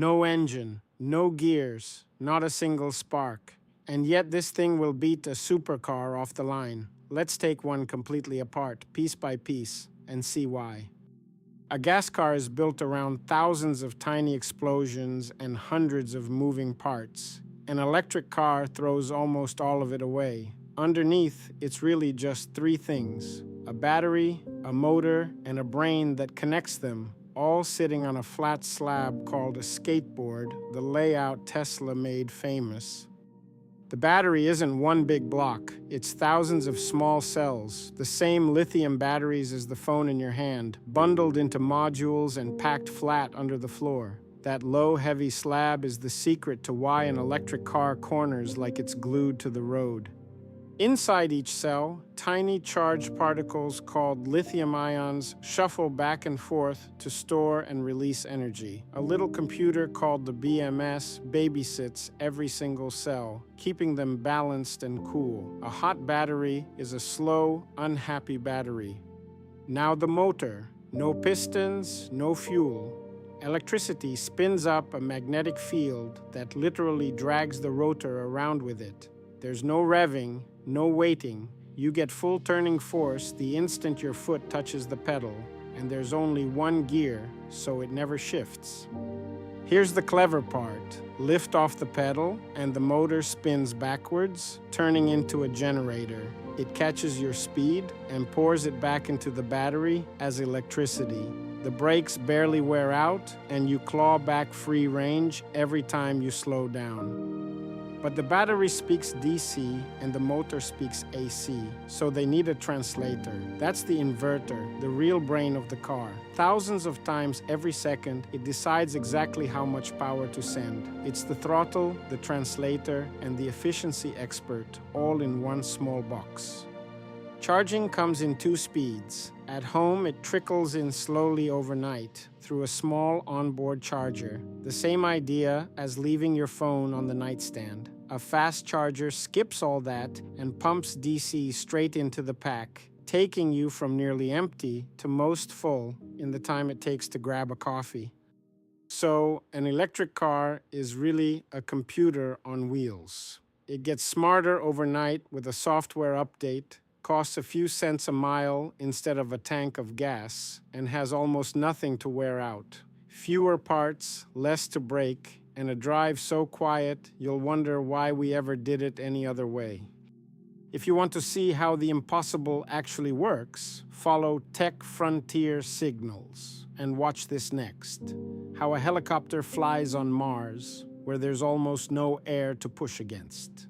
No engine, no gears, not a single spark. And yet this thing will beat a supercar off the line. Let's take one completely apart, piece by piece, and see why. A gas car is built around thousands of tiny explosions and hundreds of moving parts. An electric car throws almost all of it away. Underneath, it's really just three things: a battery, a motor, and a brain that connects them, all sitting on a flat slab called a skateboard, the layout Tesla made famous. The battery isn't one big block, it's thousands of small cells, the same lithium batteries as the phone in your hand, bundled into modules and packed flat under the floor. That low, heavy slab is the secret to why an electric car corners like it's glued to the road. Inside each cell, tiny charged particles called lithium ions shuffle back and forth to store and release energy. A little computer called the BMS babysits every single cell, keeping them balanced and cool. A hot battery is a slow, unhappy battery. Now the motor. No pistons, no fuel. Electricity spins up a magnetic field that literally drags the rotor around with it. There's no revving, no waiting. You get full turning force the instant your foot touches the pedal, and there's only one gear, so it never shifts. Here's the clever part. Lift off the pedal, and the motor spins backwards, turning into a generator. It catches your speed and pours it back into the battery as electricity. The brakes barely wear out, and you claw back free range every time you slow down. But the battery speaks DC and the motor speaks AC, so they need a translator. That's the inverter, the real brain of the car. Thousands of times every second, it decides exactly how much power to send. It's the throttle, the translator, and the efficiency expert, all in one small box. Charging comes in two speeds. At home, it trickles in slowly overnight through a small onboard charger. The same idea as leaving your phone on the nightstand. A fast charger skips all that and pumps DC straight into the pack, taking you from nearly empty to most full in the time it takes to grab a coffee. So, an electric car is really a computer on wheels. It gets smarter overnight with a software update, costs a few cents a mile instead of a tank of gas, and has almost nothing to wear out. Fewer parts, less to break, and a drive so quiet you'll wonder why we ever did it any other way. If you want to see how the impossible actually works, follow Tech Frontier Signals and watch this next. How a helicopter flies on Mars, where there's almost no air to push against.